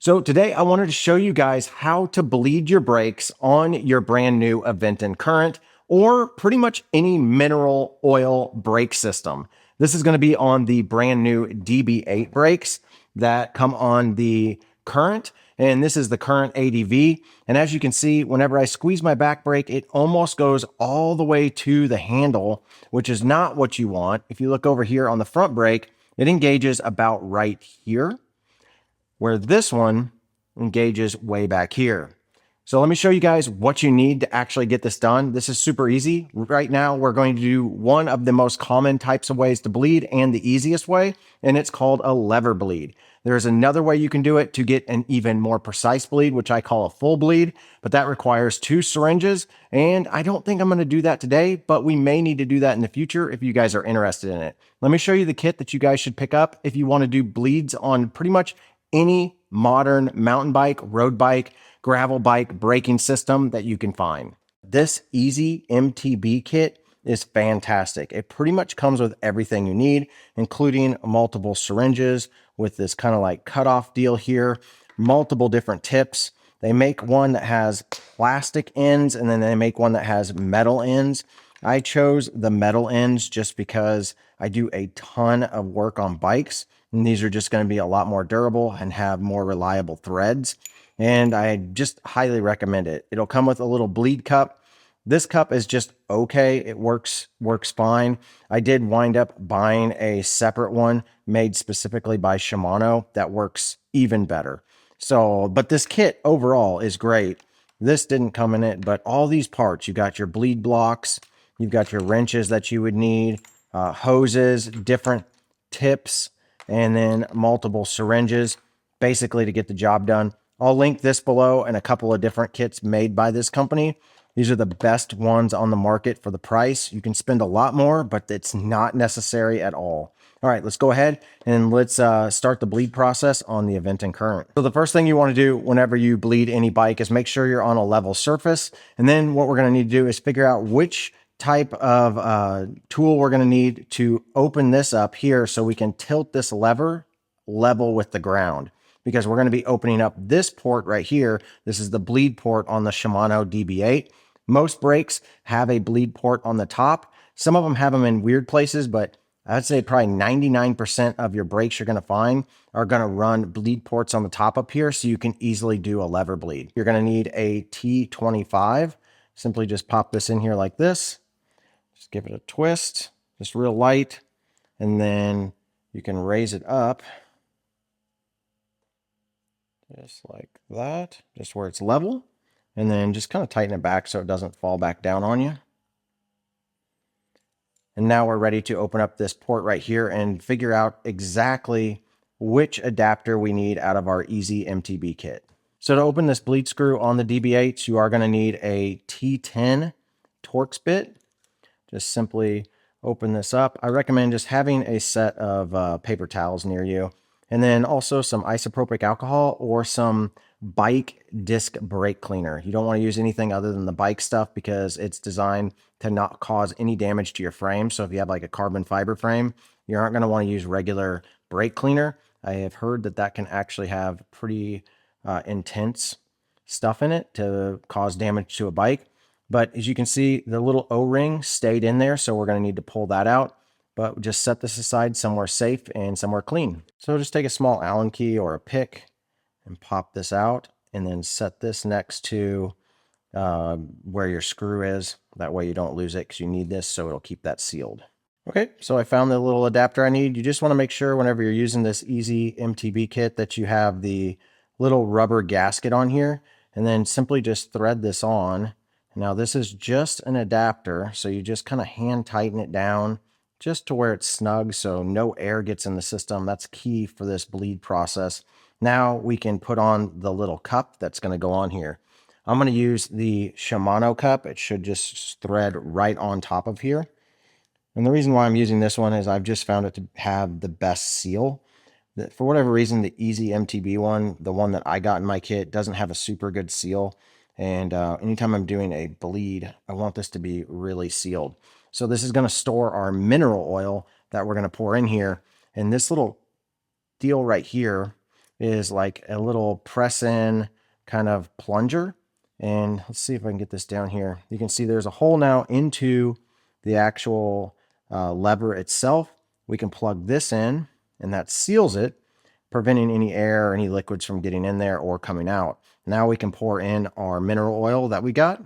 So today I wanted to show you guys how to bleed your brakes on your brand new Aventon Current or pretty much any mineral oil brake system. This is going to be on the brand new DB8 brakes that come on the Current, and this is the Current ADV. And as you can see, whenever I squeeze my back brake, it almost goes all the way to the handle, which is not what you want. If you look over here on the front brake, it engages about right here, where this one engages way back here. So let me show you guys what you need to actually get this done. This is super easy. Right now, we're going to do one of the most common types of ways to bleed and the easiest way, and it's called a lever bleed. There's another way you can do it to get an even more precise bleed, which I call a full bleed, but that requires 2 syringes, and I don't think I'm going to do that today, but we may need to do that in the future if you guys are interested in it. Let me show you the kit that you guys should pick up if you want to do bleeds on pretty much any modern mountain bike, road bike, gravel bike braking system that you can find. This easy MTB kit is fantastic. It pretty much comes with everything you need, including multiple syringes with this kind of like cutoff deal here, multiple different tips. They make one that has plastic ends and then they make one that has metal ends. I chose the metal ends just because I do a ton of work on bikes, and these are just going to be a lot more durable and have more reliable threads. And I just highly recommend it. It'll come with a little bleed cup. This cup is just okay. It works fine. I did wind up buying a separate one made specifically by Shimano that works even better. So, but this kit overall is great. This didn't come in it, but all these parts, you got your bleed blocks, you've got your wrenches that you would need, hoses, different tips, and then multiple syringes, basically to get the job done. I'll link this below and a couple of different kits made by this company. These are the best ones on the market for the price. You can spend a lot more, but it's not necessary at all. All right, let's go ahead and let's start the bleed process on the Aventon Current. So the first thing you want to do whenever you bleed any bike is make sure you're on a level surface. And then what we're going to need to do is figure out which type of tool we're going to need to open this up here so we can tilt this lever level with the ground, because we're going to be opening up this port right here. This is the bleed port on the Shimano DB8. Most brakes have a bleed port on the top. Some of them have them in weird places, but I'd say probably 99% of your brakes you're going to find are going to run bleed ports on the top up here, so you can easily do a lever bleed. You're going to need a T25. Simply just pop this in here like this. Just give it a twist, just real light, and then you can raise it up just like that, just where it's level, and then just kind of tighten it back so it doesn't fall back down on you. And now we're ready to open up this port right here and figure out exactly which adapter we need out of our easy MTB kit. So to open this bleed screw on the DB8, you are going to need a T10 Torx bit. Just simply open this up. I recommend just having a set of paper towels near you, and then also some isopropyl alcohol or some bike disc brake cleaner. You don't want to use anything other than the bike stuff because it's designed to not cause any damage to your frame. So if you have like a carbon fiber frame, you aren't going to want to use regular brake cleaner. I have heard that that can actually have pretty intense stuff in it to cause damage to a bike. But as you can see, the little O-ring stayed in there, so we're going to need to pull that out. But just set this aside somewhere safe and somewhere clean. So just take a small Allen key or a pick and pop this out, and then set this next to where your screw is. That way you don't lose it, because you need this, so it'll keep that sealed. Okay, so I found the little adapter I need. You just want to make sure whenever you're using this easy MTB kit that you have the little rubber gasket on here, and then simply just thread this on. Now this is just an adapter, so you just kind of hand tighten it down just to where it's snug so no air gets in the system. That's key for this bleed process. Now we can put on the little cup that's going to go on here. I'm going to use the Shimano cup. It should just thread right on top of here. And the reason why I'm using this one is I've just found it to have the best seal. For whatever reason, the easy MTB one, the one that I got in my kit, doesn't have a super good seal. And anytime I'm doing a bleed, I want this to be really sealed. So this is going to store our mineral oil that we're going to pour in here. And this little deal right here is like a little press in kind of plunger. And let's see if I can get this down here. You can see there's a hole now into the actual lever itself. We can plug this in and that seals it, preventing any air or any liquids from getting in there or coming out. Now we can pour in our mineral oil that we got.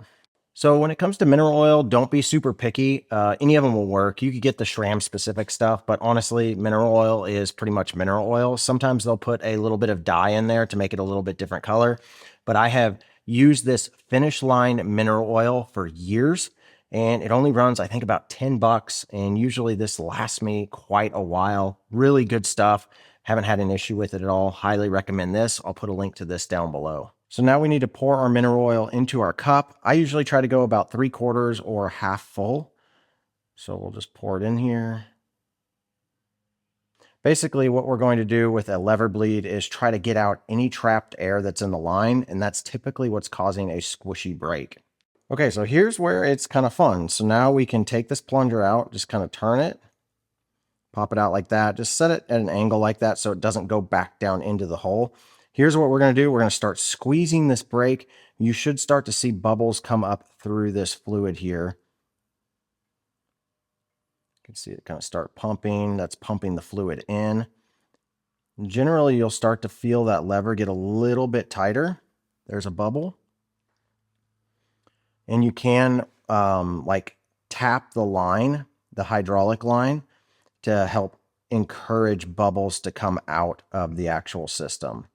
So when it comes to mineral oil, don't be super picky. Any of them will work. You could get the SRAM specific stuff, but honestly, mineral oil is pretty much mineral oil. Sometimes they'll put a little bit of dye in there to make it a little bit different color, but I have used this Finish Line mineral oil for years, and it only runs, I think, about 10 bucks. And usually this lasts me quite a while. Really good stuff. Haven't had an issue with it at all. Highly recommend this. I'll put a link to this down below. So now we need to pour our mineral oil into our cup. I usually try to go about 3/4 or half full. So we'll just pour it in here. Basically, what we're going to do with a lever bleed is try to get out any trapped air that's in the line, and that's typically what's causing a squishy brake. Okay, so here's where it's kind of fun. So now we can take this plunger out, just kind of turn it, pop it out like that. Just set it at an angle like that so it doesn't go back down into the hole. Here's what we're going to do. We're going to start squeezing this brake. You should start to see bubbles come up through this fluid here. You can see it kind of start pumping. That's pumping the fluid in. Generally, you'll start to feel that lever get a little bit tighter. There's a bubble. And you can like tap the line, the hydraulic line, to help encourage bubbles to come out of the actual system.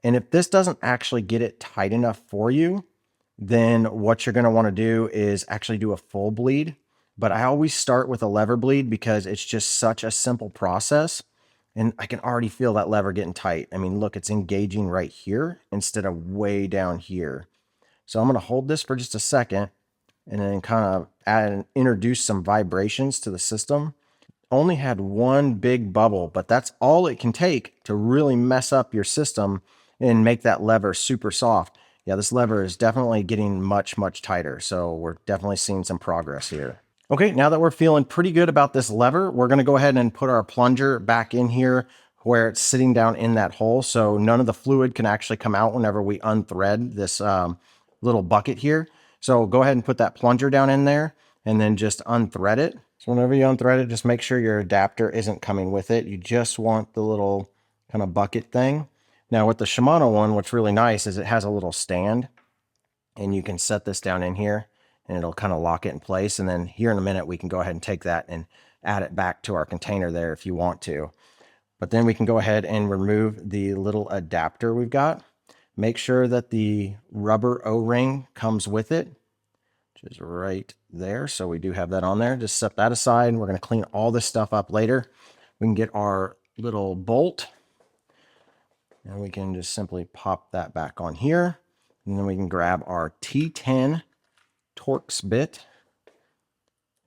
And if this doesn't actually get it tight enough for you, then what you're going to want to do is actually do a full bleed. But I always start with a lever bleed because it's just such a simple process. And I can already feel that lever getting tight. I mean, look, it's engaging right here instead of way down here. So I'm going to hold this for just a second and then kind of add and introduce some vibrations to the system. Only had one big bubble, but that's all it can take to really mess up your system and make that lever super soft. Yeah, this lever is definitely getting much, much tighter. So we're definitely seeing some progress here. Okay, now that we're feeling pretty good about this lever, we're going to go ahead and put our plunger back in here where it's sitting down in that hole. So none of the fluid can actually come out whenever we unthread this little bucket here. So go ahead and put that plunger down in there and then just unthread it. So whenever you unthread it, just make sure your adapter isn't coming with it. You just want the little kind of bucket thing. Now with the Shimano one, what's really nice is it has a little stand and you can set this down in here and it'll kind of lock it in place. And then here in a minute, we can go ahead and take that and add it back to our container there if you want to. But then we can go ahead and remove the little adapter we've got. Make sure that the rubber O-ring comes with it, which is right there. So we do have that on there. Just set that aside. We're going to clean all this stuff up later. We can get our little bolt and we can just simply pop that back on here. And then we can grab our T10 Torx bit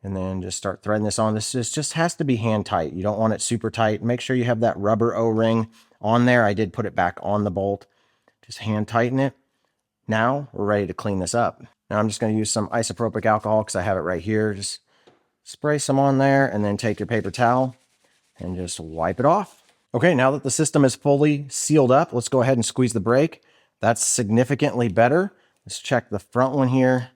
and then just start threading this on. This just has to be hand tight. You don't want it super tight. Make sure you have that rubber O-ring on there. I did put it back on the bolt. Just hand tighten it. Now we're ready to clean this up. Now I'm just going to use some isopropyl alcohol because I have it right here. Just spray some on there and then take your paper towel and just wipe it off. Okay, now that the system is fully sealed up, let's go ahead and squeeze the brake. That's significantly better. Let's check the front one here.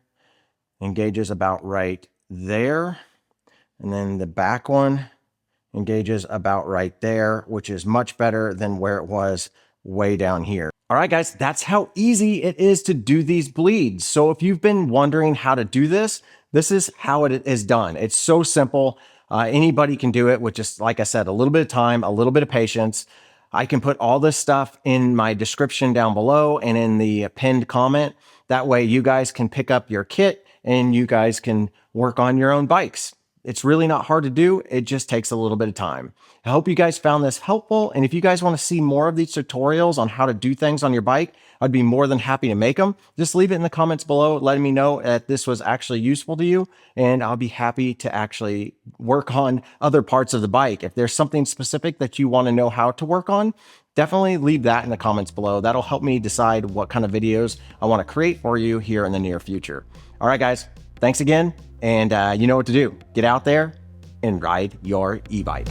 Engages about right there. And then the back one engages about right there, which is much better than where it was way down here. All right, guys, that's how easy it is to do these bleeds. So if you've been wondering how to do this, this is how it is done. It's so simple. Anybody can do it with just, like I said, a little bit of time, a little bit of patience. I can put all this stuff in my description down below and in the pinned comment. That way you guys can pick up your kit and you guys can work on your own bikes. It's really not hard to do. It just takes a little bit of time. I hope you guys found this helpful. And if you guys want to see more of these tutorials on how to do things on your bike, I'd be more than happy to make them. Just leave it in the comments below, letting me know that this was actually useful to you. And I'll be happy to actually work on other parts of the bike. If there's something specific that you want to know how to work on, definitely leave that in the comments below. That'll help me decide what kind of videos I want to create for you here in the near future. All right, guys, thanks again. And you know what to do. Get out there and ride your e-bike.